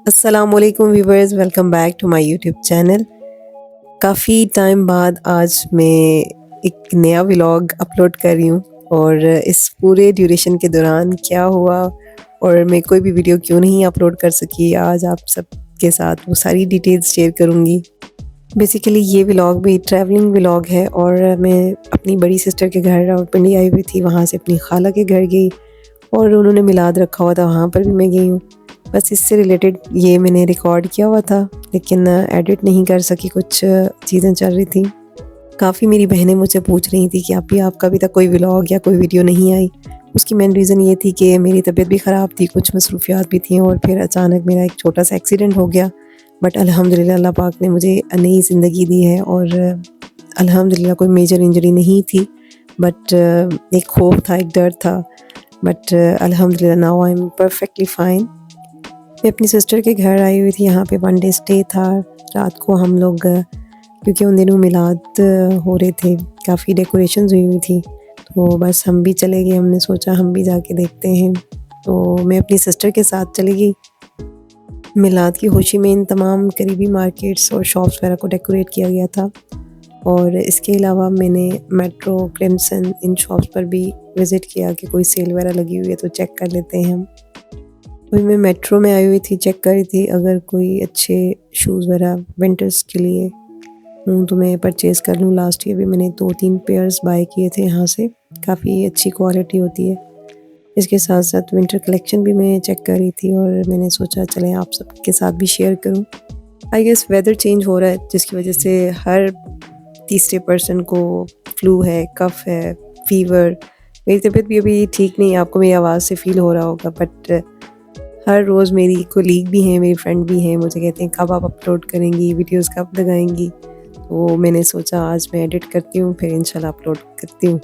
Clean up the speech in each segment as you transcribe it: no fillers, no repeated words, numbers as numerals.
अस्सलामुअलैकुम viewers, welcome back to my YouTube channel. काफ़ी time बाद आज मैं एक नया व्लॉग अपलोड कर रही हूँ और इस पूरे ड्यूरेशन के दौरान क्या हुआ और मैं कोई भी वीडियो क्यों नहीं अपलोड कर सकी, आज आप सबके साथ वो सारी डिटेल्स शेयर करूँगी। बेसिकली ये व्लॉग भी ट्रैवलिंग व्लॉग है और मैं अपनी बड़ी सिस्टर के घर रावलपिंडी आई हुई थी, वहाँ से अपनी खाला के घर गई और उन्होंने मिलाद रखा हुआ था, वहाँ पर भी मैं गई हूँ। बस इससे रिलेटेड ये मैंने रिकॉर्ड किया हुआ था, लेकिन एडिट नहीं कर सकी, कुछ चीज़ें चल रही थी। काफ़ी मेरी बहनें मुझसे पूछ रही थी कि आप आपका अभी तक कोई व्लॉग या कोई वीडियो नहीं आई। उसकी मेन रीज़न ये थी कि मेरी तबीयत भी ख़राब थी, कुछ मसरूफियात भी थी और फिर अचानक मेरा एक छोटा सा एक्सीडेंट हो गया। बट अल्हम्दुलिल्लाह अल्लाह पाक ने मुझे नई ज़िंदगी दी है और अल्हम्दुलिल्लाह कोई मेजर इंजरी नहीं थी। बट एक खौफ था, एक डर था। बट अल्हम्दुलिल्लाह now I am perfectly fine. मैं अपनी सिस्टर के घर आई हुई थी, यहाँ पे वन डे स्टे था। रात को हम लोग क्योंकि उन दिनों मिलाद हो रहे थे, काफ़ी डेकोरेशंस हुई हुई थी, तो बस हम भी चले गए। हमने सोचा हम भी जाके देखते हैं, तो मैं अपनी सिस्टर के साथ चली गई। मिलाद की खुशी में इन तमाम करीबी मार्केट्स और शॉप्स वगैरह को डेकोरेट किया गया था और इसके अलावा मैंने मेट्रो, क्रिम्सन इन शॉप्स पर भी विज़िट किया कि कोई सेल वगैरह लगी हुई है तो चेक कर लेते हैं हम। अभी मैं मेट्रो में आई हुई थी, चेक कर रही थी अगर कोई अच्छे शूज़ वगैरह विंटर्स के लिए हूँ तो मैं परचेज़ कर लूँ। लास्ट ईयर भी मैंने 2-3 पेयर्स बाय किए थे यहाँ से, काफ़ी अच्छी क्वालिटी होती है। इसके साथ-साथ विंटर कलेक्शन भी मैं चेक कर रही थी और मैंने सोचा चलें आप सबके साथ भी शेयर करूँ। आई गेस वेदर चेंज हो रहा है जिसकी वजह से हर तीसरे पर्सन को फ्लू है, कफ़ है, फ़ीवर। मेरी तबीयत भी अभी ठीक नहीं है, आपको मेरी आवाज़ से फ़ील हो रहा होगा। बट हर रोज़ मेरी कोलीग भी हैं, मेरी फ्रेंड भी हैं, मुझे कहते हैं कब आप अपलोड करेंगी, वीडियोज़ कब लगाएँगी? तो मैंने सोचा आज मैं एडिट करती हूँ, फिर इंशाल्लाह अपलोड करती हूँ।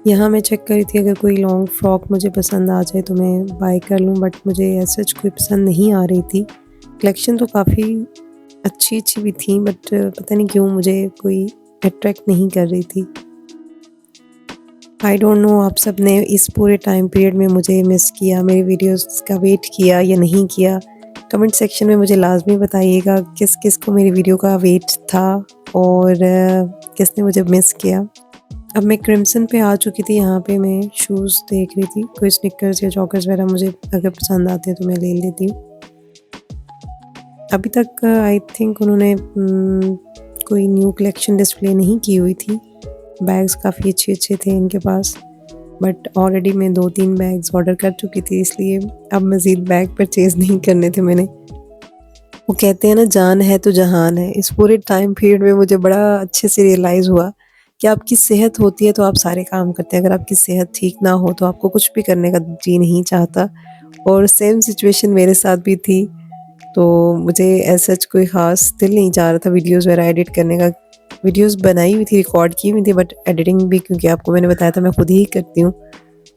यहाँ मैं चेक कर रही थी अगर कोई लॉन्ग फ्रॉक मुझे पसंद आ जाए तो मैं बाय कर लूँ, बट मुझे एज़ सच कोई पसंद नहीं आ रही थी। कलेक्शन तो काफ़ी अच्छी-अच्छी भी थी, बट पता नहीं क्यों मुझे कोई अट्रैक्ट नहीं कर रही थी। आई डोंट नो आप सब ने इस पूरे टाइम पीरियड में मुझे मिस किया, मेरी वीडियोज़ का वेट किया या नहीं किया? कमेंट सेक्शन में मुझे लाज़मी बताइएगा किस-किस को मेरी वीडियो का वेट था और किसने मुझे मिस किया। अब मैं क्रिम्सन पे आ चुकी थी, यहाँ पे मैं शूज़ देख रही थी, कोई स्निकर्स या जॉगर्स वगैरह मुझे अगर पसंद आते हैं तो मैं ले लेती हूँ। अभी तक आई थिंक उन्होंने कोई न्यू कलेक्शन डिस्प्ले नहीं की हुई थी। बैग्स काफ़ी अच्छे-अच्छे थे इनके पास, बट ऑलरेडी मैं 2-3 बैग्स ऑर्डर कर चुकी थी, इसलिए अब मज़ीद बैग परचेज़ नहीं करने थे मैंने। वो कहते हैं ना जान है तो जहान है, इस पूरे टाइम पीरियड में मुझे बड़ा अच्छे से रियलाइज़ हुआ कि आपकी सेहत होती है तो आप सारे काम करते हैं, अगर आपकी सेहत ठीक ना हो तो आपको कुछ भी करने का जी नहीं चाहता। और सेम सिचुएशन मेरे साथ भी थी, तो मुझे एज़ सच कोई ख़ास दिल नहीं चाह रहा था वीडियोज़ वगैरह एडिट करने का। वीडियोज़ बनाई हुई थी, रिकॉर्ड की हुई थी, बट एडिटिंग भी क्योंकि आपको मैंने बताया था मैं खुद ही करती हूँ,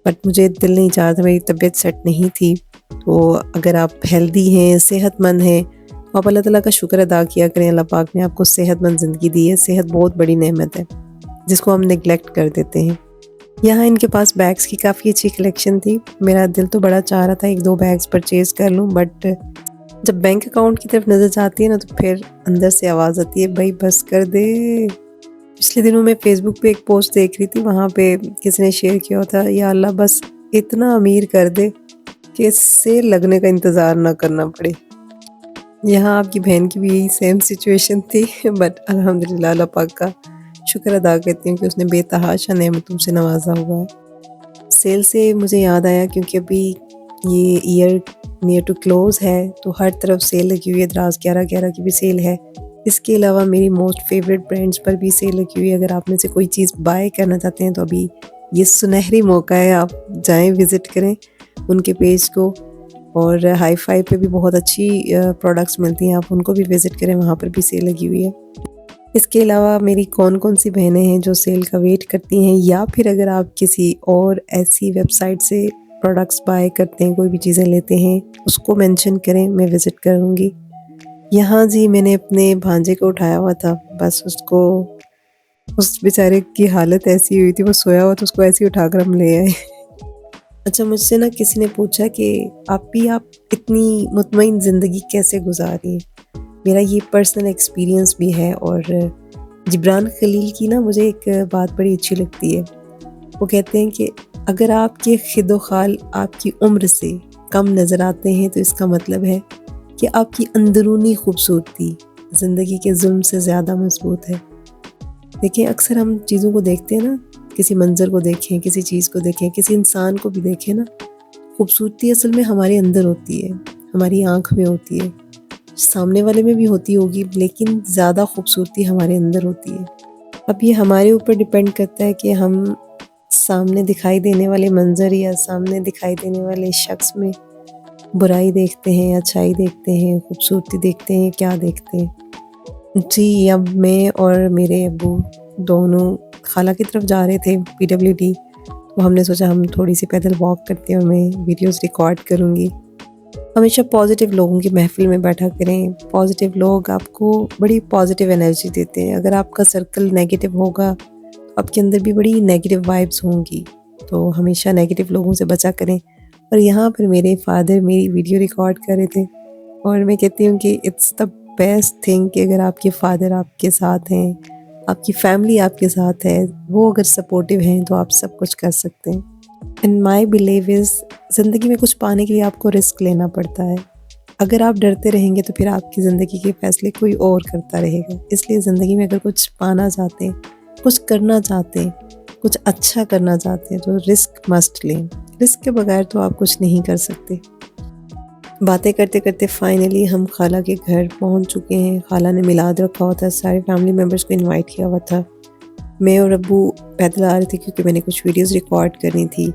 बट मुझे दिल नहीं चाह रहा था, मेरी तबीयत सेट नहीं थी। तो अगर आप हेल्दी हैं, सेहतमंद हैं, तो आप अल्लाह ताला का शुक्र अदा किया करें, अल्लाह पाक ने आपको सेहतमंद ज़िंदगी दी है। सेहत बहुत बड़ी नेमत है, जिसको हम नेग्लेक्ट कर देते हैं। यहाँ इनके पास बैग्स की काफ़ी अच्छी कलेक्शन थी। मेरा दिल तो बड़ा चाह रहा था 1-2 बैग्स परचेज़ कर लूँ, बट जब बैंक अकाउंट की तरफ नज़र जाती है ना तो फिर अंदर से आवाज़ आती है, भाई बस कर दे। पिछले दिनों मैं फ़ेसबुक पे एक पोस्ट देख रही थी, वहाँ पे किसी ने शेयर किया था, या अल्लाह बस इतना अमीर कर दे कि सेल लगने का इंतज़ार ना करना पड़े। यहाँ आपकी बहन की भी यही सेम सिचुएशन थी, बट अल्हम्दुलिल्लाह अल्लाह पाक का शुक्र अदा करती हूँ कि उसने बेतहाशा नेमतों से नवाज़ा हुआ है। सेल से मुझे याद आया क्योंकि अभी ये ईयर नियर टू क्लोज़ है, तो हर तरफ सेल लगी हुई है, दराज़ 11-11 की भी सेल है। इसके अलावा मेरी मोस्ट फेवरेट ब्रांड्स पर भी सेल लगी हुई है। अगर आप में से कोई चीज़ बाय करना चाहते हैं तो अभी ये सुनहरी मौका है, आप जाएँ विज़िट करें उनके पेज को। और हाई-फाई पे भी बहुत अच्छी प्रोडक्ट्स मिलती हैं, आप उनको भी विज़िट करें, वहाँ पर भी सेल लगी हुई है। इसके अलावा मेरी कौन-कौन सी बहनें हैं जो सेल का वेट करती हैं, या फिर अगर आप किसी और ऐसी वेबसाइट से प्रोडक्ट्स बाय करते हैं, कोई भी चीज़ें लेते हैं, उसको मेंशन करें, मैं विज़िट करूँगी। यहाँ जी मैंने अपने भांजे को उठाया हुआ था, बस उसको, उस बेचारे की हालत ऐसी हुई थी, वो सोया हुआ था, उसको ऐसे ही उठाकर हम ले आए। अच्छा, मुझसे ना किसी ने पूछा कि आप इतनी मुतमईन ज़िंदगी कैसे गुज़ारी? मेरा ये पर्सनल एक्सपीरियंस भी है और जिब्रान खलील की ना मुझे एक बात बड़ी अच्छी लगती है। वो कहते हैं कि अगर आपके ख़िदो-ख़ाल आपकी उम्र से कम नज़र आते हैं तो इसका मतलब है कि आपकी अंदरूनी खूबसूरती ज़िंदगी के ज़ुल्म से ज़्यादा मज़बूत है। देखिए, अक्सर हम चीज़ों को देखते हैं ना, किसी मंज़र को देखें, किसी चीज़ को देखें, किसी इंसान को भी देखें ना, खूबसूरती असल में हमारे अंदर होती है, हमारी आँख में होती है। सामने वाले में भी होती होगी लेकिन ज़्यादा खूबसूरती हमारे अंदर होती है। अब ये हमारे ऊपर डिपेंड करता है कि हम सामने दिखाई देने वाले मंज़र या सामने दिखाई देने वाले शख्स में बुराई देखते हैं, अच्छाई देखते हैं, खूबसूरती देखते हैं, क्या देखते हैं। जी, अब मैं और मेरे अब्बू दोनों खाला की तरफ जा रहे थे पीडब्ल्यूडी, तो हमने सोचा हम थोड़ी-सी पैदल वॉक करते हैं और मैं वीडियोज़ रिकॉर्ड करूँगी। हमेशा पॉज़िटिव लोगों की महफ़िल में बैठा करें, पॉज़िटिव लोग आपको बड़ी पॉज़िटिव एनर्जी देते हैं। अगर आपका सर्कल नेगेटिव होगा, तो आपके अंदर भी बड़ी नेगेटिव वाइब्स होंगी, तो हमेशा नेगेटिव लोगों से बचा करें। और यहाँ पर मेरे फ़ादर मेरी वीडियो रिकॉर्ड कर रहे थे और मैं कहती हूँ कि इट्स द बेस्ट थिंग कि अगर आपके फ़ादर आपके साथ हैं, आपकी फ़ैमिली आपके साथ है, वो अगर सपोर्टिव हैं, तो आप सब कुछ कर सकते हैं। एंड माई बिलीव इज़ ज़िंदगी में कुछ पाने के लिए आपको रिस्क लेना पड़ता है। अगर आप डरते रहेंगे तो फिर आपकी ज़िंदगी के फ़ैसले कोई और करता रहेगा। इसलिए ज़िंदगी में अगर कुछ पाना चाहते हैं, कुछ करना चाहते हैं, कुछ अच्छा करना चाहते हैं तो रिस्क मस्ट लें। रिस्क के बगैर तो आप कुछ नहीं कर सकते। बातें करते-करते फाइनली हम खाला के घर पहुँच चुके हैं। खाला ने मिलाद रखा हुआ था, सारे फैमिली मेंबर्स को इनवाइट किया हुआ था। मैं और अब्बू पैदल आ रहे थे क्योंकि मैंने कुछ वीडियोज़ रिकॉर्ड करनी थी।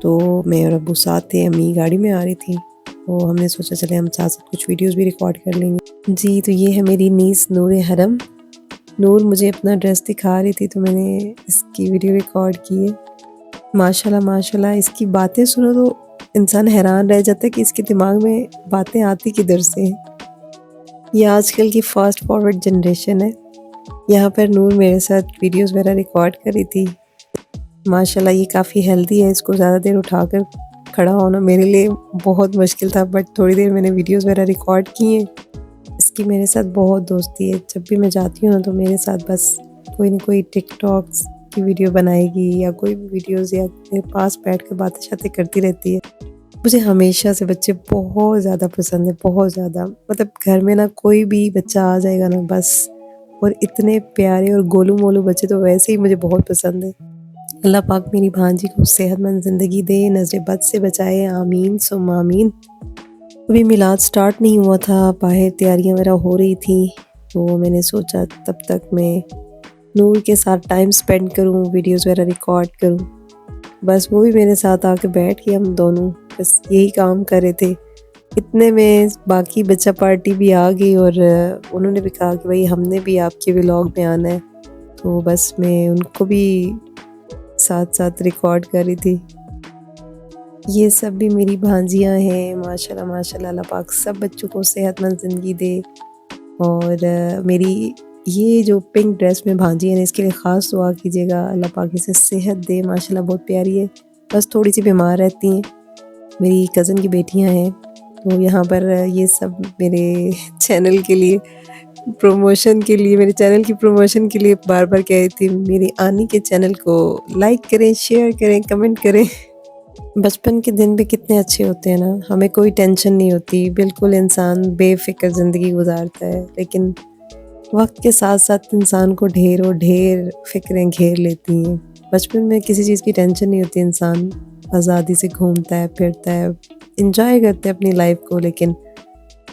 तो मैं और अब्बू साथ थे, अम्मी गाड़ी में आ रही थी, तो हमने सोचा चले हम साथ-साथ कुछ वीडियोज़ भी रिकॉर्ड कर लेंगे। जी, तो ये है मेरी नीस नूर हरम। नूर मुझे अपना ड्रेस दिखा रही थी तो मैंने इसकी वीडियो रिकॉर्ड की है। माशाल्लाह, माशाल्लाह इसकी बातें सुनो तो इंसान हैरान रह जाता है कि इसके दिमाग में बातें आती किधर से हैं। ये आजकल की फ़ास्ट फॉरवर्ड जनरेशन है। यहाँ पर नूर मेरे साथ वीडियोज़ वगैरह रिकॉर्ड कर रही थी। माशाल्लाह ये काफ़ी हेल्दी है, इसको ज़्यादा देर उठाकर खड़ा होना मेरे लिए बहुत मुश्किल था बट थोड़ी देर मैंने वीडियोज़ वगैरह रिकॉर्ड की हैं। इसकी मेरे साथ बहुत दोस्ती है, जब भी मैं जाती हूँ ना तो मेरे साथ बस कोई न कोई टिकटॉक्स की वीडियो बनाएगी या कोई भी वीडियोज़ या मेरे पास बैठ के बातें-शातें करती रहती है। मुझे हमेशा से बच्चे बहुत ज़्यादा पसंद है, बहुत ज़्यादा। मतलब घर में ना कोई भी बच्चा आ जाएगा ना बस, और इतने प्यारे और गोलू-मोलू बच्चे तो वैसे ही मुझे बहुत पसंद है। अल्लाह पाक मेरी भांजी को सेहतमंद ज़िंदगी दे, नज़र बद से बचाए, आमीन सुम्मा आमीन। अभी मिलाद स्टार्ट नहीं हुआ था, बाहर तैयारियाँ वगैरह हो रही थी, तो मैंने सोचा तब तक मैं नूर के साथ टाइम स्पेंड करूँ, वीडियोज़ वगैरह रिकॉर्ड करूँ। बस वो भी मेरे साथ आके बैठ के हम दोनों बस यही काम कर रहे थे। इतने में बाकी बच्चा पार्टी भी आ गई और उन्होंने भी कहा कि भाई हमने भी आपके व्लॉग में आना है, तो बस मैं उनको भी साथ-साथ रिकॉर्ड कर रही थी। ये सब भी मेरी भांजियाँ हैं, माशाल्लाह माशाल्लाह, अल्लाह पाक सब बच्चों को सेहतमंद ज़िंदगी दे। और मेरी ये जो पिंक ड्रेस में भांजी है ना, इसके लिए ख़ास दुआ कीजिएगा, अल्लाह पाक इसे सेहत दे, माशाल्लाह बहुत प्यारी है। बस थोड़ी-सी बीमार रहती हैं, मेरी कज़न की बेटियाँ हैं, तो यहाँ पर ये सब मेरे चैनल के लिए प्रमोशन के लिए मेरे चैनल की प्रमोशन के लिए बार-बार कह रही थी मेरी आनी के चैनल को लाइक करें, शेयर करें, कमेंट करें। बचपन के दिन भी कितने अच्छे होते हैं ना, हमें कोई टेंशन नहीं होती, बिल्कुल इंसान बेफ़िक्र ज़िंदगी गुज़ारता है। लेकिन वक़्त के साथ-साथ इंसान को ढेरों ढेर फ़िक्रें घेर लेती हैं। बचपन में किसी चीज़ की टेंशन नहीं होती, इंसान आज़ादी से घूमता है, फिरता है, एन्जॉय करता है अपनी लाइफ़ को। लेकिन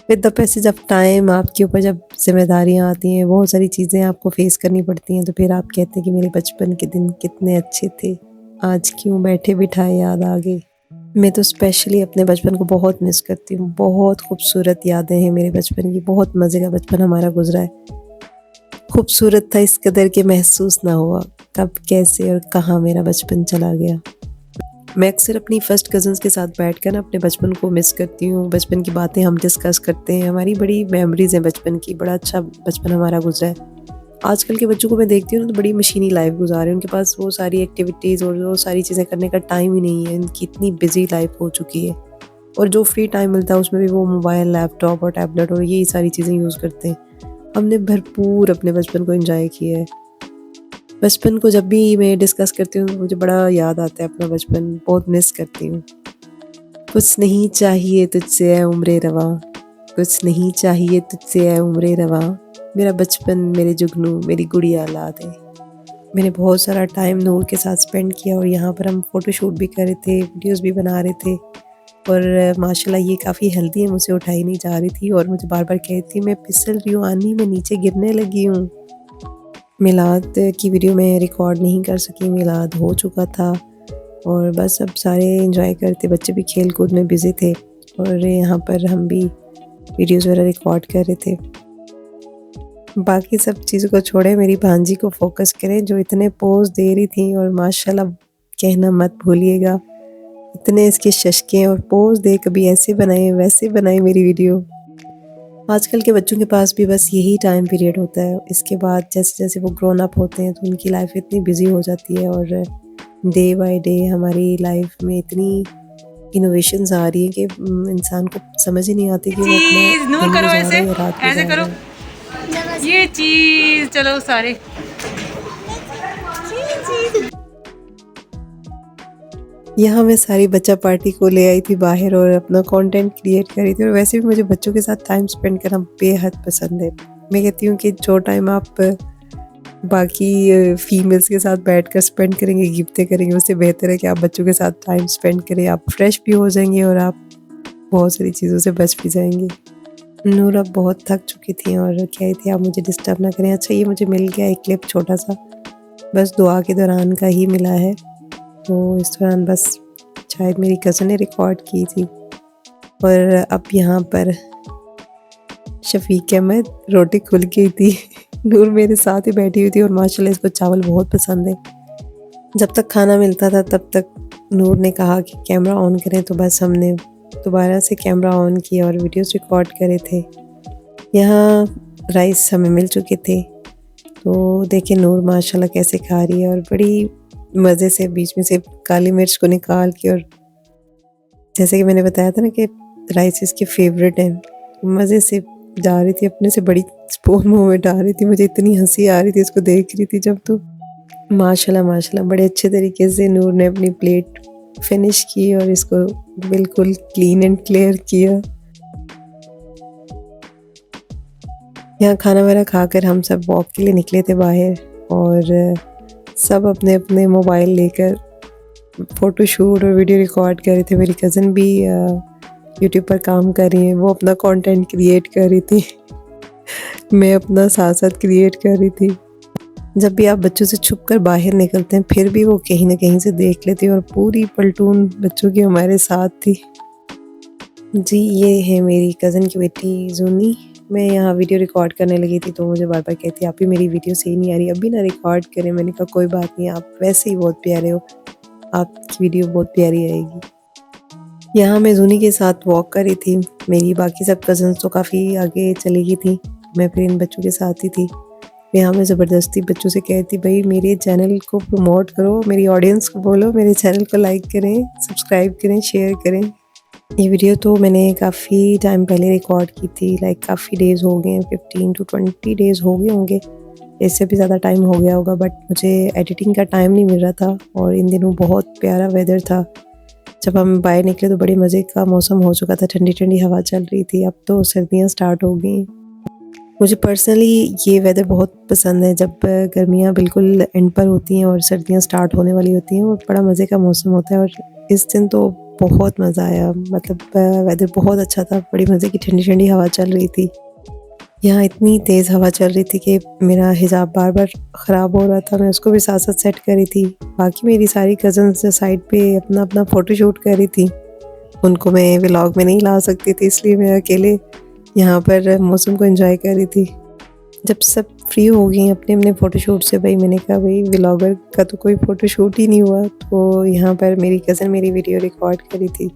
with the passage of time आपके ऊपर जब ज़िम्मेदारियाँ आती हैं, बहुत सारी चीज़ें आपको फ़ेस करनी पड़ती हैं, तो फिर आप कहते हैं कि मेरे बचपन के दिन कितने अच्छे थे, आज क्यों बैठे-बिठाए याद आ गई। मैं तो स्पेशली अपने बचपन को बहुत मिस करती हूँ, बहुत खूबसूरत यादें हैं मेरे बचपन की, बहुत मज़े का बचपन हमारा गुज़रा है। खूबसूरत था इस कदर कि महसूस ना हुआ, कब, कैसे और कहाँ मेरा बचपन चला गया। मैं अक्सर अपनी फर्स्ट कज़न्स के साथ बैठकर ना अपने बचपन को मिस करती हूँ, बचपन की बातें हम डिस्कस करते हैं, हमारी बड़ी मेमोरीज़ हैं बचपन की, बड़ा अच्छा बचपन हमारा गुज़रा है। आजकल के बच्चों को मैं देखती हूँ ना तो बड़ी मशीनी लाइफ गुजार रहे हैं, उनके पास वो सारी एक्टिविटीज़ और वो सारी चीज़ें करने का टाइम ही नहीं है, इनकी इतनी बिजी लाइफ हो चुकी है। और जो फ्री टाइम मिलता है उसमें भी वो मोबाइल, लैपटॉप और टैबलेट और यही सारी चीज़ें यूज़ करते हैं। हमने भरपूर अपने बचपन को एंजॉय किया है। बचपन को जब भी मैं डिस्कस करती हूँ मुझे बड़ा याद आता है अपना बचपन, बहुत मिस करती हूँ। कुछ नहीं चाहिए तुझसे ऐ उम्रे रवा, कुछ नहीं चाहिए तुझसे ऐ उम्रे रवा, मेरा बचपन मेरे जुगनू मेरी गुड़िया ला दे। मैंने बहुत सारा टाइम नूर के साथ स्पेंड किया और यहाँ पर हम फ़ोटोशूट भी कर रहे थे, वीडियोस भी बना रहे थे। और माशाल्लाह ये काफ़ी हेल्दी है, मुझसे उठाई नहीं जा रही थी और मुझे बार-बार कह रही थी मैं फिसल रही हूँ आनी, मैं नीचे गिरने लगी हूँ। मिलाद की वीडियो मैं रिकॉर्ड नहीं कर सकी, मिलाद हो चुका था और बस अब सारे एंजॉय करते, बच्चे भी खेल कूद में बिज़ी थे और यहाँ पर हम भी वीडियोज़ वगैरह रिकॉर्ड कर रहे थे। बाकी सब चीज़ों को छोड़े, मेरी भांजी को फ़ोकस करें जो इतने पोज़ दे रही थी और माशाल्लाह कहना मत भूलिएगा, इतने इसके शशके और पोज़ दे, कभी ऐसे बनाए वैसे बनाए मेरी वीडियो। आजकल के बच्चों के पास भी बस यही टाइम पीरियड होता है, इसके बाद जैसे-जैसे वो ग्रोन अप होते हैं तो उनकी लाइफ इतनी बिज़ी हो जाती है और डे बाय डे हमारी लाइफ में इतनी इनोवेशंस आ रही हैं कि इंसान को समझ ही नहीं आती कि वो चीज अपना नूर दिन करो गुजार रहा ऐसे है या रात ऐसे गुजार करो, रहा है। ये चीज चलो सारे। यहाँ मैं सारी बच्चा पार्टी को ले आई थी बाहर और अपना कंटेंट क्रिएट कर रही थी और वैसे भी मुझे बच्चों के साथ टाइम स्पेंड करना बेहद पसंद है। मैं कहती हूँ कि जो टाइम आप बाकी फीमेल्स के साथ बैठकर स्पेंड करेंगे, गिफ्टें करेंगे, उससे बेहतर है कि आप बच्चों के साथ टाइम स्पेंड करें। आप फ्रेश भी हो जाएंगे और आप बहुत सारी चीज़ों से बच भी जाएंगे। नूर अब बहुत थक चुकी थी और कह रही थी आप मुझे डिस्टर्ब ना करें। अच्छा ये मुझे मिल गया एक क्लिप छोटा सा, बस दुआ के दौरान का ही मिला है। तो इस दौरान बस शायद मेरी कज़न ने रिकॉर्ड की थी और अब यहाँ पर शफीक अहमद रोटी खुल गई थी। नूर मेरे साथ ही बैठी हुई थी और माशाल्लाह इसको चावल बहुत पसंद है। जब तक खाना मिलता था तब तक नूर ने कहा कि कैमरा ऑन करें, तो बस हमने दोबारा से कैमरा ऑन किया और वीडियोस रिकॉर्ड करे थे। यहाँ राइस हमें मिल चुके थे, तो देखिए नूर माशाल्लाह कैसे खा रही है और बड़ी मज़े से बीच में से काली मिर्च को निकाल के, और जैसे कि मैंने बताया था ना कि राइस इसके फेवरेट हैं, मज़े से जा रही थी, अपने से बड़ी स्पून मुँह में डाल रही थी। मुझे इतनी हँसी आ रही थी इसको देख रही थी जब, तो माशाल्लाह माशाल्लाह बड़े अच्छे तरीके से नूर ने अपनी प्लेट फिनिश की और इसको बिल्कुल क्लीन एंड क्लियर किया। यहाँ खाना वगैरह खाकर हम सब वॉक के लिए निकले थे बाहर और सब अपने अपने मोबाइल लेकर फ़ोटोशूट और वीडियो रिकॉर्ड कर रहे थे। मेरी कज़न भी यूट्यूब पर काम कर रही है, वो अपना कंटेंट क्रिएट कर रही थी। मैं अपना साथ साथ क्रिएट कर रही थी। जब भी आप बच्चों से छुप कर बाहर निकलते हैं फिर भी वो कहीं ना कहीं से देख लेती है और पूरी पलटून बच्चों की हमारे साथ थी। जी ये है मेरी कज़न की बेटी जूनी। मैं यहाँ वीडियो रिकॉर्ड करने लगी थी तो मुझे बार बार कहती आप ही मेरी वीडियो सही नहीं आ रही, अभी ना रिकॉर्ड करें। मैंने कहा कोई बात नहीं, आप वैसे ही बहुत प्यारे हो, आपकी वीडियो बहुत प्यारी आएगी। यहाँ मैं जूनी के साथ वॉक कर रही थी, मेरी बाकी सब कज़न्स तो काफ़ी आगे चली गई थी, मैं फिर इन बच्चों के साथ ही थी। यहाँ मैं ज़बरदस्ती बच्चों से कहती भाई मेरे चैनल को प्रमोट करो, मेरी ऑडियंस को बोलो मेरे चैनल को लाइक करें, सब्सक्राइब करें, शेयर करें। ये वीडियो तो मैंने काफ़ी टाइम पहले रिकॉर्ड की थी, लाइक काफ़ी डेज़ हो गए हैं, 15 to 20 डेज़ हो गए होंगे, इससे भी ज़्यादा टाइम हो गया होगा, बट मुझे एडिटिंग का टाइम नहीं मिल रहा था और इन दिनों बहुत प्यारा वेदर था। जब हम बाहर निकले तो बड़े मज़े का मौसम हो चुका था, ठंडी ठंडी हवा चल रही थी। अब तो सर्दियाँ स्टार्ट हो गई। मुझे पर्सनली ये वेदर बहुत पसंद है, जब गर्मियाँ बिल्कुल एंड पर होती हैं और सर्दियाँ स्टार्ट होने वाली होती हैं, वो बड़ा मज़े का मौसम होता है। और इस दिन तो बहुत मज़ा आया, मतलब वेदर बहुत अच्छा था, बड़ी मज़े की ठंडी ठंडी हवा चल रही थी। यहाँ इतनी तेज़ हवा चल रही थी कि मेरा हिजाब बार बार ख़राब हो रहा था, मैं उसको भी साथ साथ सेट कर रही थी। बाकी मेरी सारी कज़न्स साइड पे अपना अपना फ़ोटो शूट कर रही थी, उनको मैं व्लॉग में नहीं ला सकती थी, इसलिए मैं अकेले यहाँ पर मौसम को एंजॉय कर रही थी। जब सब फ्री हो गई अपने अपने फ़ोटोशूट से, भाई मैंने कहा भाई व्लॉगर का तो कोई फ़ोटोशूट ही नहीं हुआ, तो यहाँ पर मेरी कज़न मेरी वीडियो रिकॉर्ड करी थी।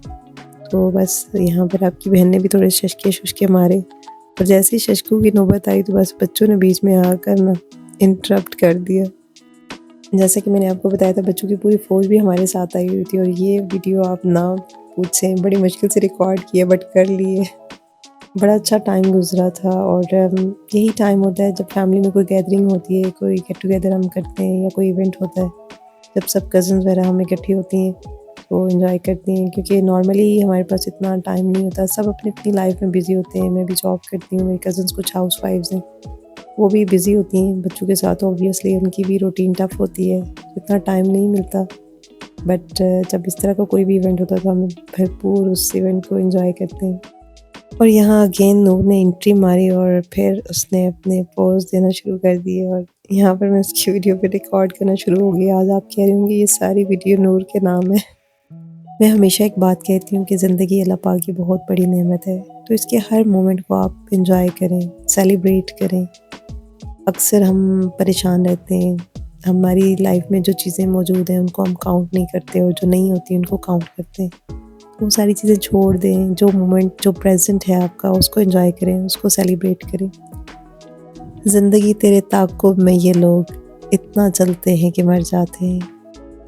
तो बस यहाँ पर आपकी बहन ने भी थोड़े शशके शुशके मारे और जैसे ही शशकू की नौबत आई तो बस बच्चों ने बीच में आकर ना इंटरप्ट कर दिया। जैसा कि मैंने आपको बताया था, बच्चों की पूरी फ़ौज भी हमारे साथ आई हुई थी और ये वीडियो आप ना पूछें, बड़ी मुश्किल से रिकॉर्ड किया बट कर लिए। बड़ा अच्छा टाइम गुज़रा था और यही टाइम होता है जब फैमिली में कोई गैदरिंग होती है, कोई गेट टुगेदर हम करते हैं या कोई इवेंट होता है, जब सब कज़न्स वगैरह हम इकट्ठी होती हैं तो एंजॉय करती हैं, क्योंकि नॉर्मली हमारे पास इतना टाइम नहीं होता, सब अपनी अपनी लाइफ में बिज़ी होते हैं। मैं भी जॉब करती हूँ, मेरी कज़न्स कुछ हाउस वाइफ्स हैं, वो भी बिज़ी होती हैं बच्चों के साथ, ऑब्वियसली उनकी भी रूटीन टफ होती है, इतना टाइम नहीं मिलता। बट जब इस तरह का कोई भी इवेंट होता है तो हम भरपूर उस इवेंट को एंजॉय करते हैं। और यहाँ अगेन नूर ने एंट्री मारी और फिर उसने अपने पोज देना शुरू कर दिए और यहाँ पर मैं उसकी वीडियो पे रिकॉर्ड करना शुरू हो गया। आज आप कह रहे होंगे ये सारी वीडियो नूर के नाम है। मैं हमेशा एक बात कहती हूँ कि ज़िंदगी अल्लाह पाक की बहुत बड़ी नेमत है, तो इसके हर मोमेंट को आप इंजॉय करें, सेलिब्रेट करें। अक्सर हम परेशान रहते हैं, हमारी लाइफ में जो चीज़ें मौजूद हैं उनको हम काउंट नहीं करते और जो नहीं होती उनको काउंट करते हैं। वो सारी चीज़ें छोड़ दें, जो मोमेंट जो प्रेजेंट है आपका उसको एंजॉय करें, उसको सेलिब्रेट करें। ज़िंदगी तेरे ताक़ुब में ये लोग इतना चलते हैं कि मर जाते हैं।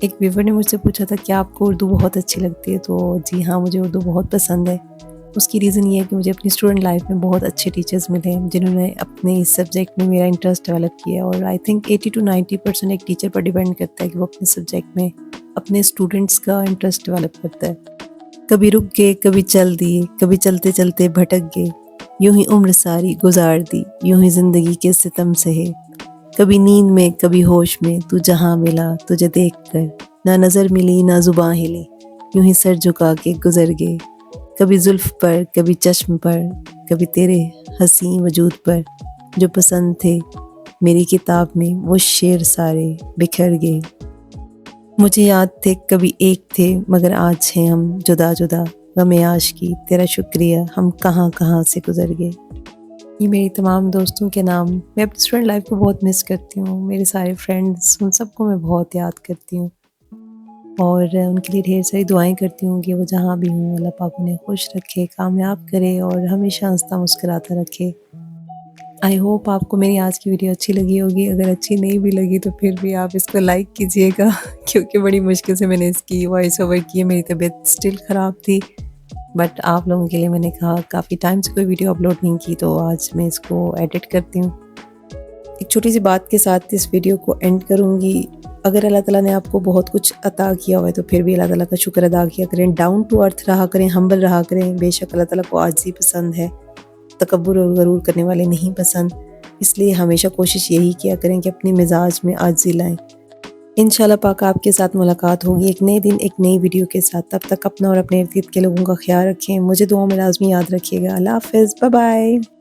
एक व्यूवर ने मुझसे पूछा था कि आपको उर्दू बहुत अच्छी लगती है, तो जी हाँ, मुझे उर्दू बहुत पसंद है। उसकी रीज़न ये है कि मुझे अपनी स्टूडेंट लाइफ में बहुत अच्छे टीचर्स मिले हैं जिन्होंने अपने इस सब्जेक्ट में मेरा इंटरेस्ट डेवलप किया, और आई थिंक 80 to 90% एक टीचर पर डिपेंड करता है कि वो अपने सब्जेक्ट में अपने स्टूडेंट्स का इंटरेस्ट डेवलप करता है। कभी रुक गए, कभी चल दिए, कभी चलते चलते भटक गए, यूं ही उम्र सारी गुजार दी, यूं ही ज़िंदगी के सितम सहे। कभी नींद में कभी होश में तू जहाँ मिला तुझे देख कर, ना नज़र मिली ना ज़ुबां हिली, यूं ही सर झुका के गुजर गए। कभी जुल्फ पर कभी चश्म पर, कभी तेरे हसी वजूद पर, जो पसंद थे मेरी किताब में वो शेर सारे बिखर गए। मुझे याद थे कभी एक थे मगर आज हैं हम जुदा जुदा, गमे आशिकी तेरा शुक्रिया हम कहाँ कहाँ से गुजर गए। ये मेरी तमाम दोस्तों के नाम। मैं अपनी स्टूडेंट लाइफ को बहुत मिस करती हूँ, मेरे सारे फ्रेंड्स, उन सबको मैं बहुत याद करती हूँ और उनके लिए ढेर सारी दुआएं करती हूँ कि वो जहाँ भी हों अल्लाह पाक उन्हें खुश रखे, कामयाब करे और हमेशा हंसता मुस्कुराता रखे। आई होप आपको मेरी आज की वीडियो अच्छी लगी होगी। अगर अच्छी नहीं भी लगी तो फिर भी आप इसको लाइक कीजिएगा क्योंकि बड़ी मुश्किल से मैंने इसकी वॉइस ओवर की है, मेरी तबीयत स्टिल ख़राब थी, बट आप लोगों के लिए मैंने कहा काफ़ी टाइम से कोई वीडियो अपलोड नहीं की, तो आज मैं इसको एडिट करती हूँ। एक छोटी सी बात के साथ इस वीडियो को एंड करूँगी। अगर अल्लाह ताला ने आपको बहुत कुछ अता किया हुआ है तो फिर भी अल्लाह ताला का शुक्र अदा किया करें, डाउन टू अर्थ रहा करें, हम्बल रहा करें। बेशक अल्लाह ताला को आजिज़ी पसंद है, तकब्बुर और गरूर करने वाले नहीं पसंद, इसलिए हमेशा कोशिश यही किया करें कि अपने मिजाज में आजिज़ी लाएँ। इंशाल्लाह पाक आपके साथ मुलाकात होगी एक नए दिन एक नई वीडियो के साथ। तब तक अपना और अपने इर्द गिर्द के लोगों का ख्याल रखें, मुझे दुआओं में लाज़मी याद रखिएगा। अल्लाह हाफ़िज़, बाय बाय।